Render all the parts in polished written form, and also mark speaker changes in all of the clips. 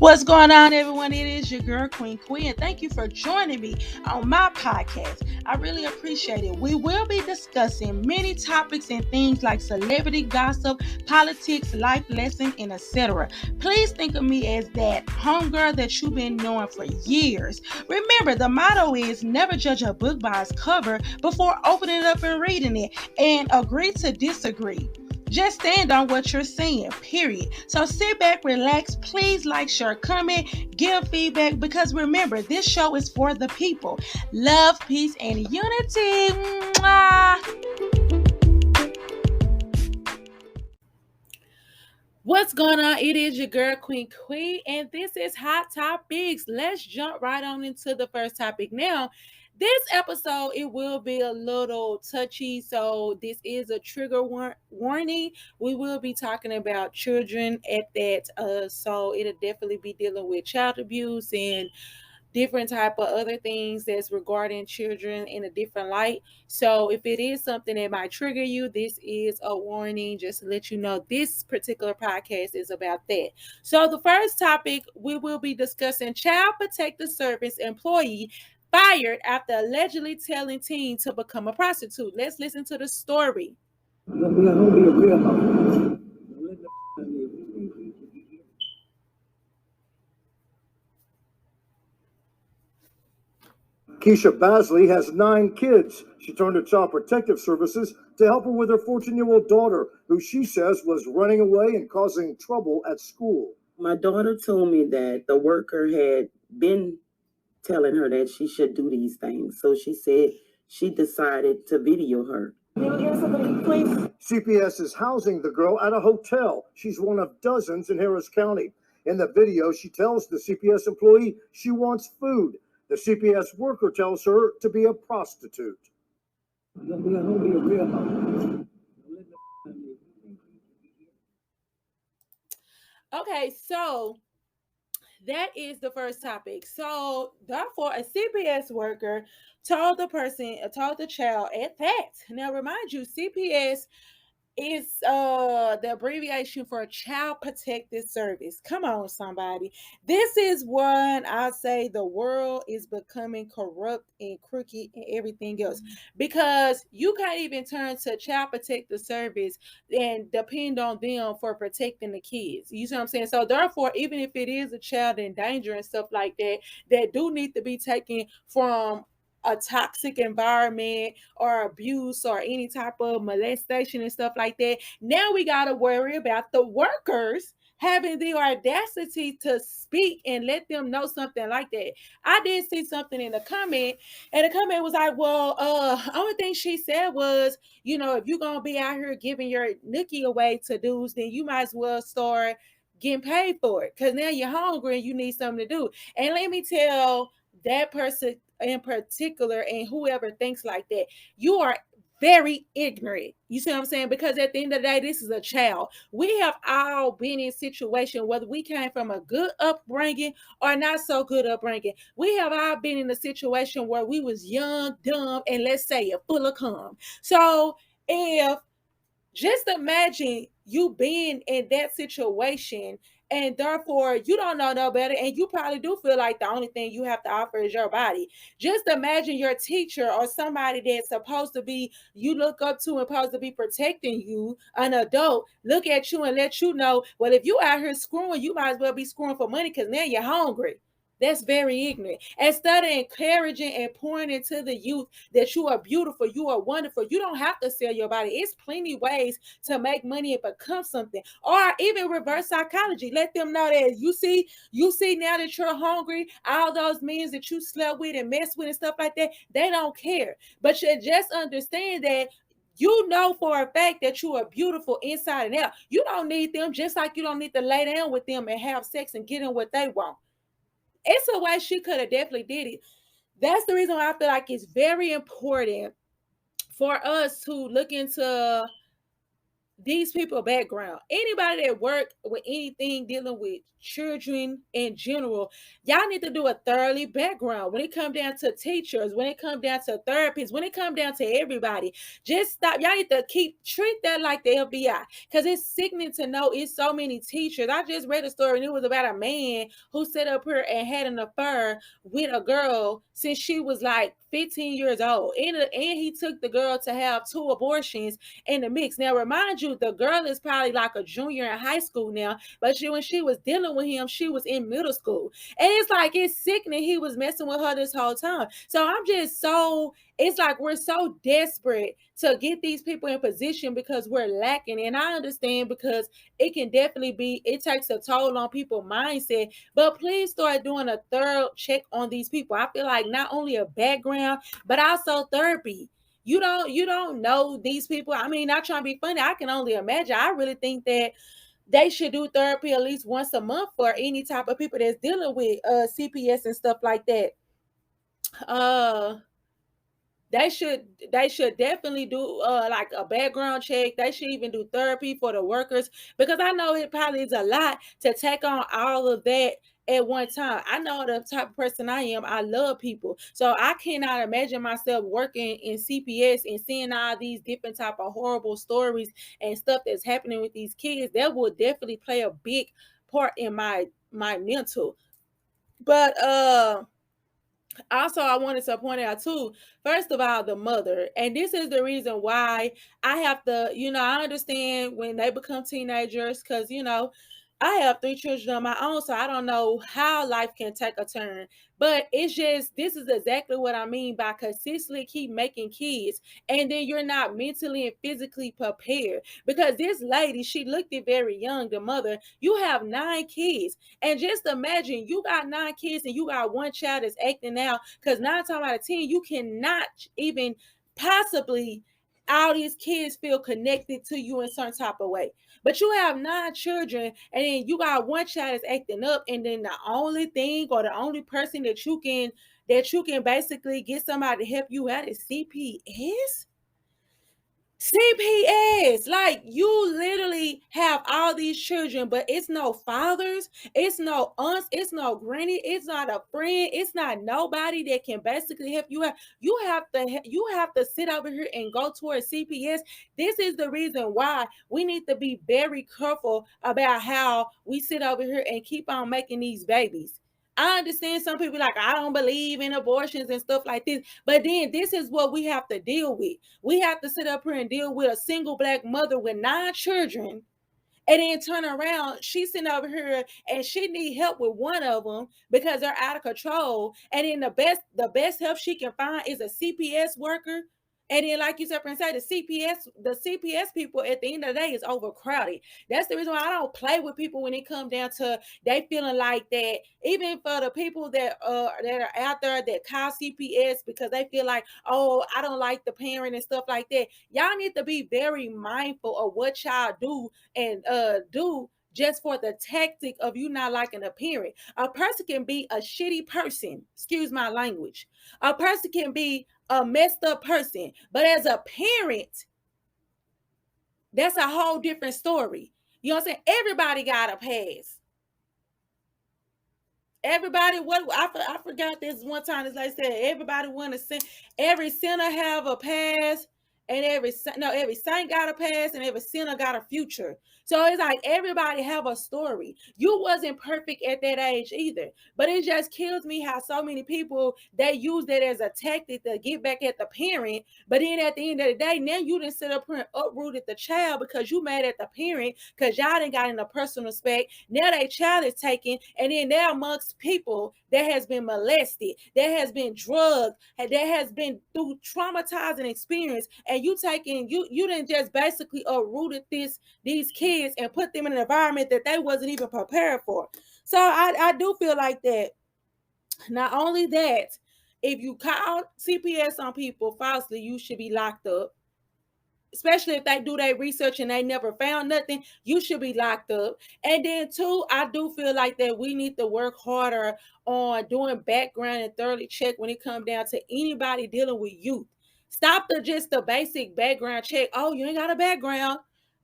Speaker 1: What's going on, everyone? It is your girl, Queen Queen, and thank you for joining me on my podcast. I really appreciate it. We will be discussing many topics and things like celebrity gossip, politics, life lessons, and etc. Please think of me as that homegirl that you've been knowing for years. Remember, the motto is never judge a book by its cover before opening it up and reading it, and agree to disagree. Just stand on what you're saying, period. So sit back, relax, please like, share, comment, give feedback because remember, this show is for the people. Love, peace, and unity. Mwah! What's going on? It is your girl, Queen Queen, and this is Hot Topics. Let's jump right on into the first topic now. This episode, it will be a little touchy, so this is a trigger warning. We will be talking about children at that, so it'll definitely be dealing with child abuse and different type of other things that's regarding children in a different light. So if it is something that might trigger you, this is a warning just to let you know this particular podcast is about that. So the first topic, we will be discussing child protective service employee fired after allegedly telling teen to become a prostitute. Let's listen to the story.
Speaker 2: Keisha Basley has 9 kids. She turned to Child Protective Services to help her with her 14-year-old daughter, who she says was running away and causing trouble at school.
Speaker 3: My daughter told me that the worker had been telling her that she should do these things. So she said she decided to video her.
Speaker 2: CPS is housing the girl at a hotel. She's one of dozens in Harris County. In the video, she tells the CPS employee she wants food. The CPS worker tells her to be a prostitute.
Speaker 1: Okay, so that is the first topic. So therefore, a CPS worker told the child at that. Now remind you, CPS is the abbreviation for Child Protective Service. Come on, somebody. This is when I say the world is becoming corrupt and crooked and everything else. Because you can't even turn to Child Protective Service and depend on them for protecting the kids. You see what I'm saying? So therefore, even if it is a child in danger and stuff like that, that do need to be taken from a toxic environment or abuse or any type of molestation and stuff like that. Now we got to worry about the workers having the audacity to speak and let them know something like that. I did see something in the comment, and the comment was like, well, only thing she said was, if you're going to be out here giving your nookie away to dudes, then you might as well start getting paid for it because now you're hungry and you need something to do. And let me tell that person in particular and whoever thinks like that, you are very ignorant. You see what I'm saying? Because at the end of the day, this is a child. We have all been in situation, whether we came from a good upbringing or not so good upbringing. We have all been in a situation where we was young, dumb, and let's say it full of cum. So if just imagine you being in that situation and therefore you don't know no better and you probably do feel like the only thing you have to offer is your body. Just imagine your teacher or somebody that's supposed to be, you look up to and supposed to be protecting you, an adult, look at you and let you know, well, if you out here screwing, you might as well be screwing for money because now you're hungry. That's very ignorant. Instead of encouraging and pouring into the youth that you are beautiful, you are wonderful, you don't have to sell your body. It's plenty ways to make money and become something. Or even reverse psychology. Let them know that you see now that you're hungry, all those men that you slept with and messed with and stuff like that, they don't care. But you just understand that you know for a fact that you are beautiful inside and out. You don't need them, just like you don't need to lay down with them and have sex and get them what they want. It's a way she could have definitely did it. That's the reason why I feel like it's very important for us to look into these people background. Anybody that work with anything dealing with children in general, y'all need to do a thoroughly background. When it come down to teachers, when it come down to therapists, when it come down to everybody, just stop. Y'all need to treat that like the FBI, because it's sickening to know it's so many teachers. I just read a story and it was about a man who set up here and had an affair with a girl since she was like 15 years old, and he took the girl to have 2 abortions in the mix. Now, remind you, the girl is probably like a junior in high school now, but when she was dealing with him, she was in middle school. And it's like, it's sickening. He was messing with her this whole time. So I'm just so, it's like we're so desperate to get these people in position because we're lacking. And I understand, because it can definitely be, it takes a toll on people's mindset, but please start doing a thorough check on these people. I feel like not only a background, but also therapy. You don't know these people. I mean, not trying to be funny, I can only imagine. I really think that they should do therapy at least once a month for any type of people that's dealing with CPS and stuff like that. They should definitely do like a background check. They should even do therapy for the workers, because I know it probably is a lot to take on all of that at one time. I know the type of person I am. I love people, so I cannot imagine myself working in CPS and seeing all these different type of horrible stories and stuff that's happening with these kids. That will definitely play a big part in my mental. But also, I wanted to point out too, first of all, the mother. And this is the reason why I have to, I understand when they become teenagers, because, I have 3 children on my own, so I don't know how life can take a turn. But it's just, this is exactly what I mean by consistently keep making kids, and then you're not mentally and physically prepared. Because this lady, she looked it very young, the mother. You have 9 kids. And just imagine, you got 9 kids and you got one child that's acting out, because 9 times out of 10, you cannot even possibly, all these kids feel connected to you in some type of way. But you have 9 children, and then you got one child that's acting up, and then the only thing or the only person that you can basically get somebody to help you out is CPS. CPS, like, you literally have all these children, but it's no fathers, it's no aunts, it's no granny, it's not a friend, it's not nobody that can basically help you out. You have to sit over here and go towards CPS. This is the reason why we need to be very careful about how we sit over here and keep on making these babies. I understand some people like, I don't believe in abortions and stuff like this, but then this is what we have to deal with. We have to sit up here and deal with a single black mother with 9 children, and then turn around, she's sitting over here and she need help with one of them because they're out of control. And then the best help she can find is a CPS worker. And then, like you said, say the CPS people at the end of the day is overcrowded. That's the reason why I don't play with people when it comes down to they feeling like that. Even for the people that are out there that call CPS because they feel like, oh, I don't like the parent and stuff like that. Y'all need to be very mindful of what y'all do and do, just for the tactic of you not liking a parent. A person can be a shitty person, excuse my language. A person can be a messed up person, but as a parent, that's a whole different story. You know what I'm saying? Everybody got a pass. Everybody, I forgot this one time. As I said, everybody want to sin. Every sinner have a past, and every saint got a past, and every sinner got a future. So it's like everybody have a story. You wasn't perfect at that age either, but it just kills me how so many people they use that as a tactic to get back at the parent. But then at the end of the day, now you didn't sit up here and uprooted the child because you mad at the parent because y'all didn't got in a personal respect. Now that child is taken, and then they're amongst people that has been molested, that has been drugged, that has been through traumatizing experience, and you didn't just basically uprooted these kids and put them in an environment that they wasn't even prepared for. So I do feel like that. Not only that, if you call CPS on people falsely, you should be locked up. Especially if they do their research and they never found nothing, you should be locked up. And then two, I do feel like that we need to work harder on doing background and thoroughly check when it comes down to anybody dealing with youth. Stop just the basic background check. Oh, you ain't got a background.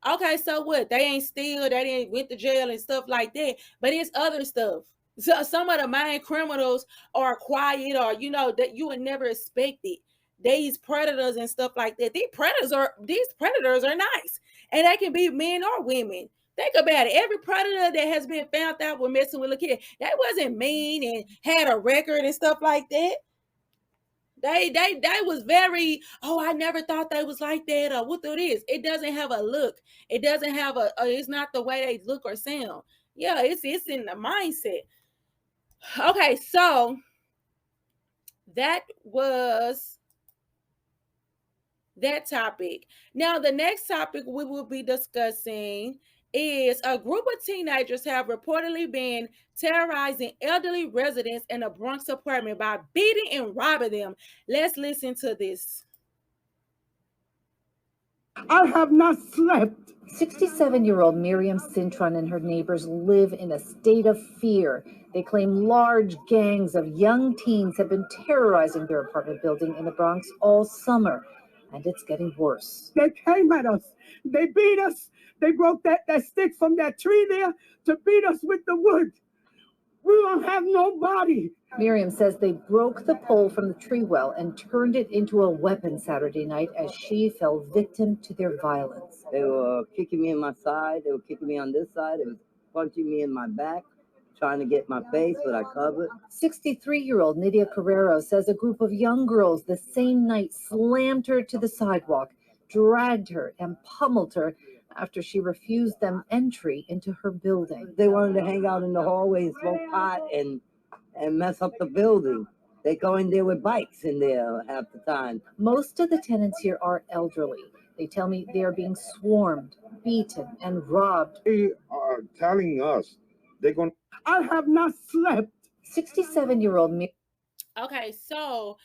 Speaker 1: Okay, so what? They ain't steal, they didn't went to jail and stuff like that. But it's other stuff. So some of the main criminals are quiet, or that you would never expect it. These predators and stuff like that. These predators are nice, and they can be men or women. Think about it. Every predator that has been found out with messing with a kid, that wasn't mean and had a record and stuff like that. They was very, oh, I never thought they was like that, or what it is. It doesn't have a look. It doesn't have it's not the way they look or sound. Yeah, it's in the mindset. Okay, so that was that topic. Now the next topic we will be discussing is a group of teenagers have reportedly been terrorizing elderly residents in a Bronx apartment by beating and robbing them. Let's listen to this.
Speaker 4: I have not slept.
Speaker 5: 67-year-old Miriam Cintron and her neighbors live in a state of fear. They claim large gangs of young teens have been terrorizing their apartment building in the Bronx all summer, and it's getting worse.
Speaker 4: They came at us. They beat us. They broke that stick from that tree there to beat us with the wood. We don't have nobody.
Speaker 5: Miriam says they broke the pole from the tree well and turned it into a weapon Saturday night as she fell victim to their violence.
Speaker 6: They were kicking me in my side. They were kicking me on this side. They were punching me in my back, trying to get my face, but I covered.
Speaker 5: 63-year-old Nydia Carrero says a group of young girls the same night slammed her to the sidewalk, dragged her, and pummeled her after she refused them entry into her building.
Speaker 6: They wanted to hang out in the hallway and smoke pot and mess up the building. They go in there with bikes in there half the time.
Speaker 5: Most of the tenants here are elderly. They tell me they are being swarmed, beaten, and robbed.
Speaker 7: They are telling us they're going.
Speaker 4: I have not slept.
Speaker 5: 67-year-old.
Speaker 1: Okay, so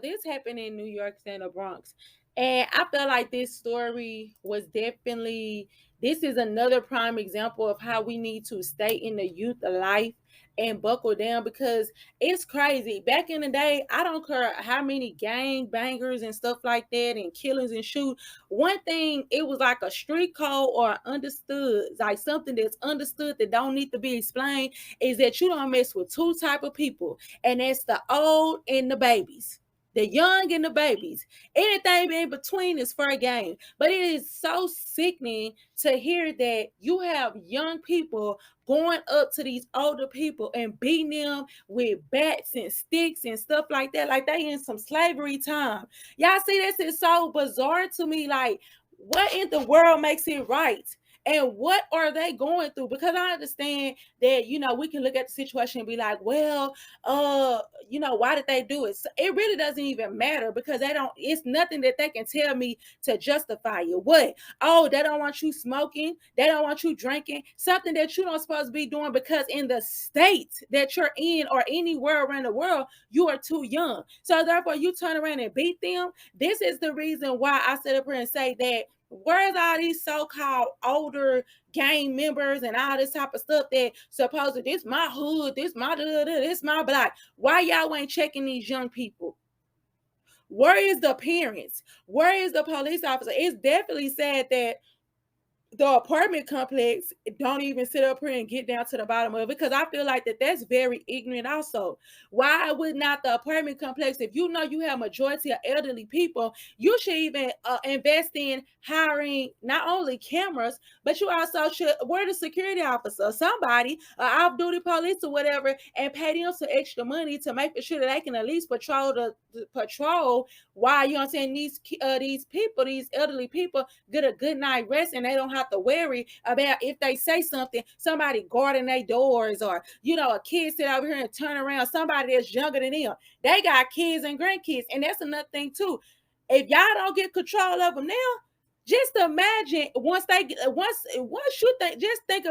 Speaker 1: this happened in New York and the Bronx. And I feel like this story was definitely, this is another prime example of how we need to stay in the youth of life and buckle down, because it's crazy. Back in the day, I don't care how many gang bangers and stuff like that and killings and shoot. One thing, it was like a street code or understood, like something that's understood that don't need to be explained, is that you don't mess with two type of people, and that's the old and the babies. The young and the babies. Anything in between is fair game. But it is so sickening to hear that you have young people going up to these older people and beating them with bats and sticks and stuff like that, like they in some slavery time. Y'all see, this is so bizarre to me. Like, what in the world makes it right? And what are they going through? Because I understand that, we can look at the situation and be like, well, why did they do it? So it really doesn't even matter, because it's nothing that they can tell me to justify it. What? Oh, they don't want you smoking. They don't want you drinking. Something that you don't supposed to be doing, because in the state that you're in or anywhere around the world, you are too young. So therefore you turn around and beat them. This is the reason why I sit up here and say that, where's all these so-called older gang members and all this type of stuff that supposedly this my hood, this my this my block? Why y'all ain't checking these young people? Where is the parents? Where is the police officer? It's definitely sad that the apartment complex don't even sit up here and get down to the bottom of it, because I feel like that's very ignorant also. Why would not the apartment complex, if you know you have majority of elderly people, you should even invest in hiring not only cameras, but you also should wear the security officer, somebody, off-duty police or whatever, and pay them some extra money to make sure that they can at least patrol while, you know what I'm saying, these people, these elderly people, get a good night rest, and they don't have to worry about if they say something, somebody guarding their doors, or a kid sit over here and turn around, somebody that's younger than them. They got kids and grandkids, and that's another thing too. If y'all don't get control of them now, just imagine once you think, just think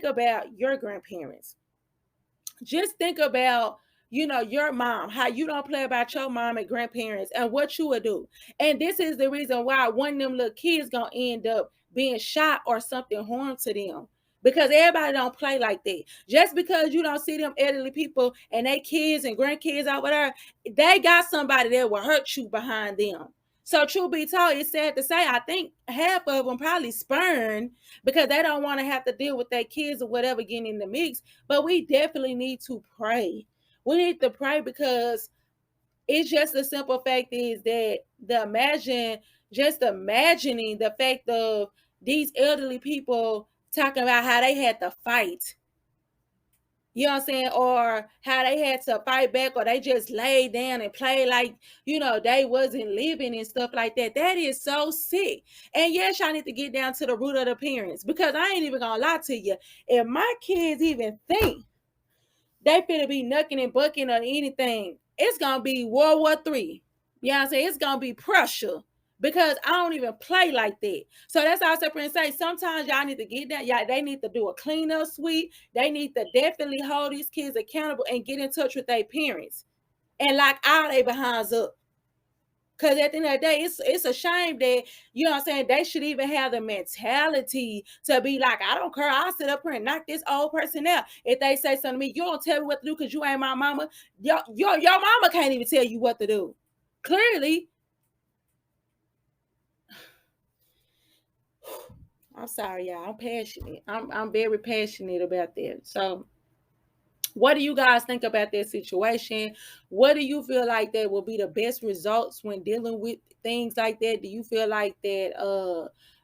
Speaker 1: about your grandparents. Just think about your mom, how you don't play about your mom and grandparents and what you would do. And this is the reason why one of them little kids gonna end up being shot or something harm to them, because everybody don't play like that. Just because you don't see them elderly people and they kids and grandkids out there, they got somebody that will hurt you behind them. So truth be told, it's sad to say, I think half of them probably spurned because they don't want to have to deal with their kids or whatever getting in the mix. But we definitely need to pray. We need to pray because it's just the simple fact is that imagining the fact of these elderly people talking about how they had to fight. You know what I'm saying? Or how they had to fight back, or they just laid down and played like, they wasn't living and stuff like that. That is so sick. And yes, y'all need to get down to the root of the parents, because I ain't even gonna lie to you. If my kids even think they finna be knucking and bucking or anything, it's gonna be World War III. You know what I'm saying? It's gonna be Prussia. Because I don't even play like that. So that's all I sit and say. Sometimes y'all need to get that. Y'all, they need to do a cleanup sweep. They need to definitely hold these kids accountable and get in touch with their parents and lock all their behinds up. Because at the end of the day, it's a shame that, you know what I'm saying, they should even have the mentality to be like, I don't care. I'll sit up here and knock this old person out. If they say something to me, you don't tell me what to do because you ain't my mama. Your mama can't even tell you what to do. Clearly. I'm sorry, y'all. I'm passionate. I'm very passionate about that. So what do you guys think about that situation? What do you feel like that will be the best results when dealing with things like that? Do you feel like that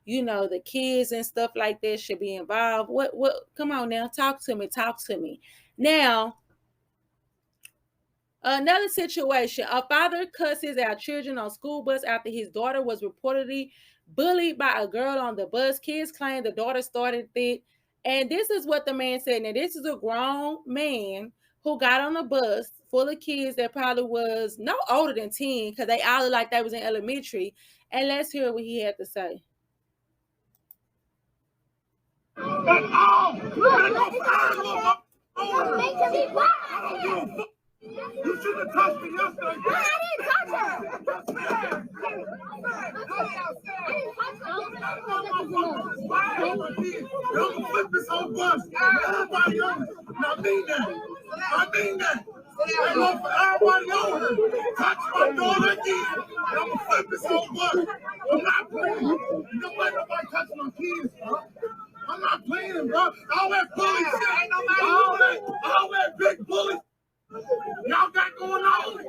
Speaker 1: the kids and stuff like that should be involved? What come on now, talk to me. Now, another situation, a father cusses out children on school bus after his daughter was reportedly bullied by a girl on the bus. Kids claim the daughter started it. And this is what the man said. Now, this is a grown man who got on a bus full of kids that probably was no older than 10 because they all look like they was in elementary. And let's hear what he had to say.
Speaker 8: You should have touched me yesterday. I didn't touch her. Don't flip this whole bus. Everybody on it. I mean that. I know for everybody on her. Touch my daughter again. I'm gonna flip this whole bus. I'm not playing. You don't let nobody touch my kids, bro. I'm not playing, bro. All that bully shit. All that big bully. Y'all got going on.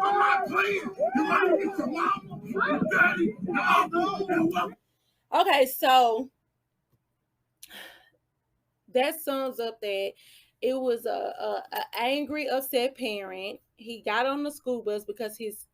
Speaker 8: I'm not playing. You might get your mama, your daddy, your uncle, and what?
Speaker 1: Okay, so that sums up that it was a angry, upset parent. He got on the school bus because his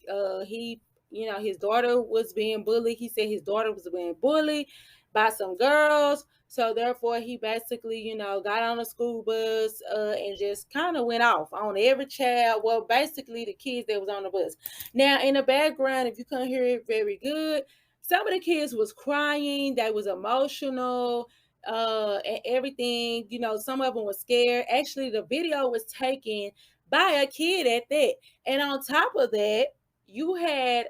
Speaker 1: daughter was being bullied. He said his daughter was being bullied by some girls. So therefore, he basically, got on the school bus and just kind of went off on every child. Well, basically the kids that was on the bus. Now, in the background, if you couldn't hear it very good, some of the kids was crying. They was emotional and everything. Some of them were scared. Actually, the video was taken by a kid at that. And on top of that, you had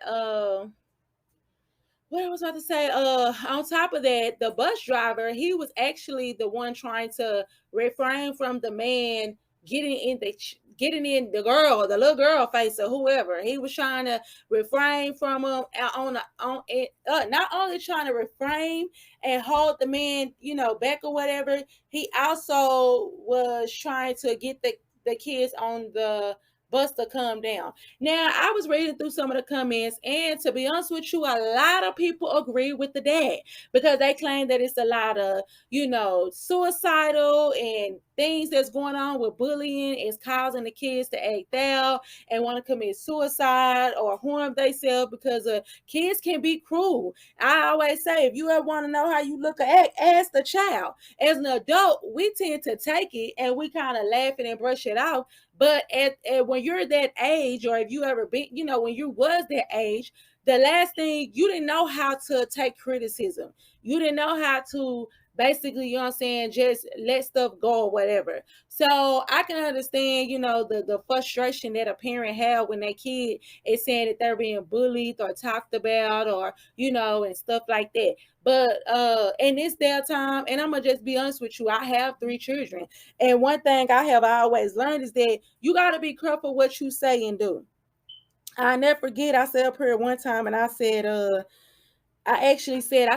Speaker 1: what I was about to say, on top of that, the bus driver, he was actually the one trying to refrain from the man getting in the little girl face or whoever. He was trying to refrain from him not only trying to refrain and hold the man, back or whatever. He also was trying to get the kids on the bus to come down. Now, I was reading through some of the comments, and to be honest with you, a lot of people agree with the dad because they claim that it's a lot of, suicidal and things that's going on with bullying is causing the kids to act out and want to commit suicide or harm themselves because kids can be cruel. I always say, if you ever want to know how you look or act, ask the child. As an adult, we tend to take it and we kind of laugh it and brush it off. But when you're that age, or if you ever been, when you was that age, the last thing, you didn't know how to take criticism. You didn't know how to basically, just let stuff go or whatever. So I can understand, the frustration that a parent had when their kid is saying that they're being bullied or talked about or, and stuff like that. But in this day time, and I'm going to just be honest with you, I have 3 children. And one thing I have always learned is that you got to be careful what you say and do. I never forget, I said up here one time and I said, I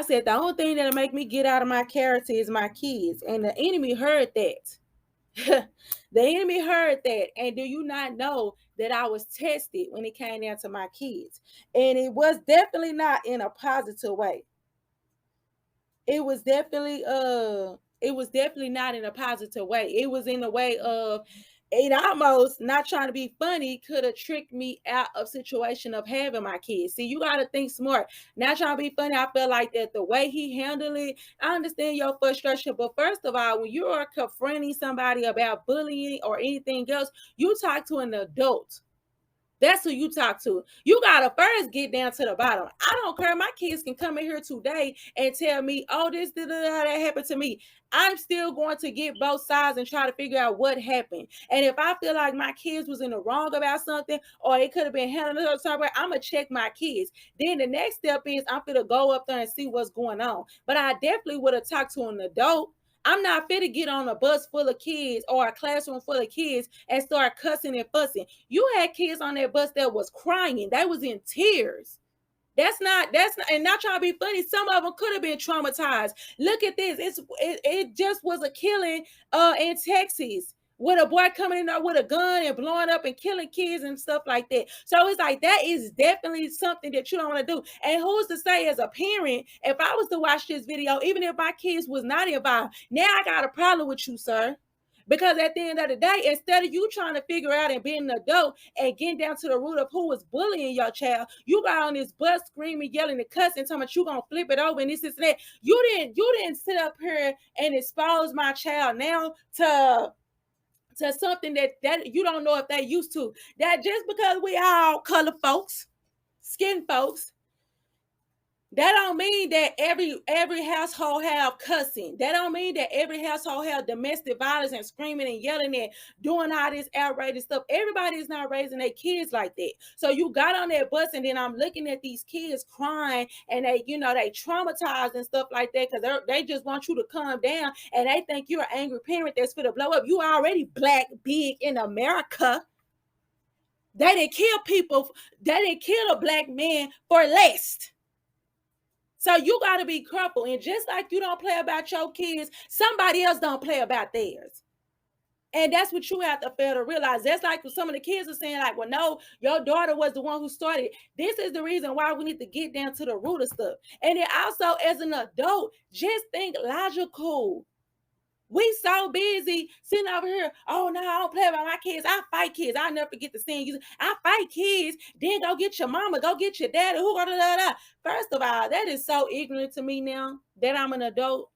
Speaker 1: said, the only thing that'll make me get out of my character is my kids. And the enemy heard that. The enemy heard that. And do you not know that I was tested when it came down to my kids? And it was definitely not in a positive way. It was definitely not in a positive way. It was in a way of, it almost, not trying to be funny, could have tricked me out of situation of having my kids. See, you got to think smart. Not trying to be funny. I feel like that the way he handled it, I understand your frustration, but first of all, when you are confronting somebody about bullying or anything else, you talk to an adult. That's who you talk to. You gotta first get down to the bottom. I don't care. My kids can come in here today and tell me, "Oh, this that happened to me." I'm still going to get both sides and try to figure out what happened. And if I feel like my kids was in the wrong about something, or it could have been handled a certain way, I'm gonna check my kids. Then the next step is I'm gonna go up there and see what's going on. But I definitely would have talked to an adult. I'm not fit to get on a bus full of kids or a classroom full of kids and start cussing and fussing. You had kids on that bus that was crying. They was in tears. That's not, and not trying to be funny. Some of them could have been traumatized. Look at this. It just was a killing in Texas, with a boy coming in there with a gun and blowing up and killing kids and stuff like that. So it's like, that is definitely something that you don't want to do. And who's to say, as a parent, if I was to watch this video, even if my kids was not involved, now I got a problem with you, sir. Because at the end of the day, instead of you trying to figure out and being an adult and getting down to the root of who was bullying your child, you got on this bus screaming, yelling, and cussing, talking about you gonna flip it over and this and that. You didn't sit up here and expose my child now to something that you don't know if they used to. That just because we all color folks, skin folks, that don't mean that every household have cussing. That don't mean that every household have domestic violence and screaming and yelling and doing all this outrageous stuff. Everybody is not raising their kids like that. So you got on that bus, and then I'm looking at these kids crying, and they traumatized and stuff like that, because they just want you to calm down, and they think you're an angry parent that's for to blow up. You already black big in America. They didn't kill people. They didn't kill a black man for less. So you got to be careful. And just like you don't play about your kids, somebody else don't play about theirs. And that's what you have to fail to realize. That's like some of the kids are saying, like, well, no, your daughter was the one who started. This is the reason why we need to get down to the root of stuff. And then also, as an adult, just think logical. We so busy sitting over here. Oh, no, I don't play about my kids. I fight kids. I'll never forget the scene. I fight kids. Then go get your mama. Go get your daddy. Who go da. First of all, that is so ignorant to me now that I'm an adult.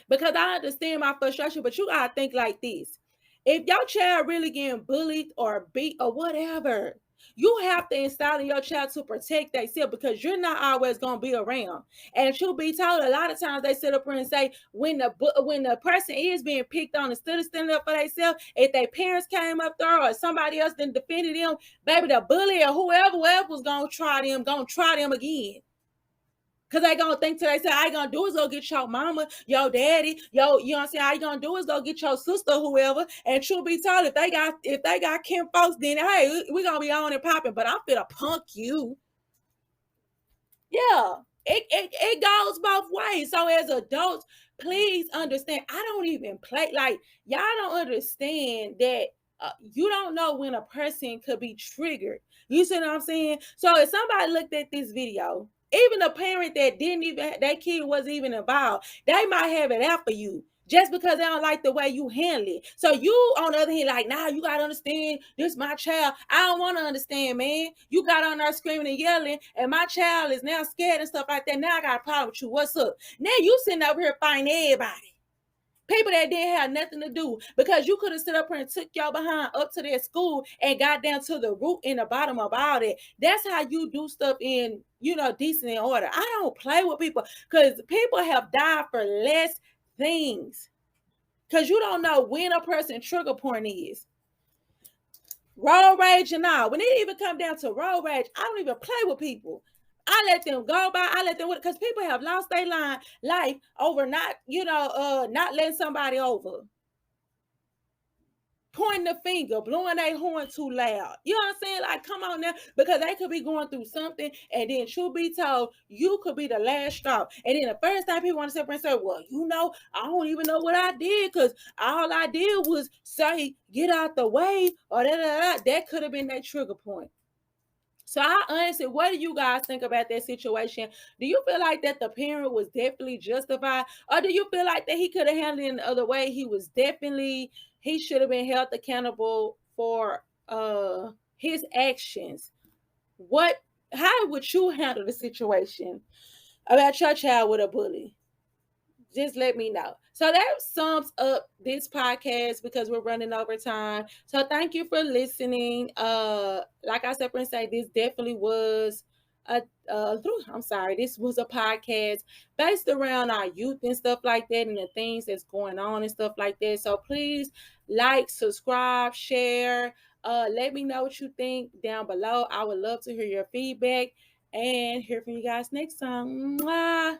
Speaker 1: Because I understand my frustration, but you got to think like this. If your child really getting bullied or beat or whatever, you have to install in your child to protect themselves, because you're not always going to be around. And truth be told, a lot of times they sit up here and say, when the person is being picked on, instead of standing up for themselves, if their parents came up there or somebody else then defended them, baby, the bully or whoever was going to try them again. Because they going to think to themselves, all you going to do is go get your mama, your daddy, you know what I'm saying? All you going to do is go get your sister, whoever. And truth be told, if they got Kim folks, then, hey, we going to be on and popping. But I'm finna punk you. Yeah, it goes both ways. So as adults, please understand, I don't even play. Like, y'all don't understand that you don't know when a person could be triggered. You see what I'm saying? So if somebody looked at this video, even a parent that that kid wasn't even involved, they might have it out for you just because they don't like the way you handle it. So you, on the other hand, like, nah, you got to understand, this my child. I don't want to understand, man. You got on there screaming and yelling, and my child is now scared and stuff like that. Now I got a problem with you. What's up? Now you sitting over here fighting everybody. People that didn't have nothing to do, because you could have stood up here and took y'all behind up to their school and got down to the root and the bottom of all that. That's how you do stuff in, decent and order. I don't play with people, because people have died for less things. Because you don't know when a person trigger point is. Road rage and all. When it even come down to road rage, I don't even play with people. I let them go by. I let them, because people have lost their life over not letting somebody over. pointing the finger, blowing their horn too loud. You know what I'm saying? Like, come on now, because they could be going through something, and then truth be told, you could be the last straw. And then the first time people want to sit up and say, well, you know, I don't even know what I did, because all I did was say, get out the way, or that could have been that trigger point. So I honestly, what do you guys think about that situation? Do you feel like that the parent was definitely justified, or do you feel like that he could have handled it in the other way? He should have been held accountable for his actions. How would you handle the situation about your child with a bully? Just let me know. So that sums up this podcast because we're running over time. So thank you for listening. Like I said, Prince, this definitely was this was a podcast based around our youth and stuff like that, and the things that's going on and stuff like that. So please like, subscribe, share. Let me know what you think down below. I would love to hear your feedback and hear from you guys next time. Mwah.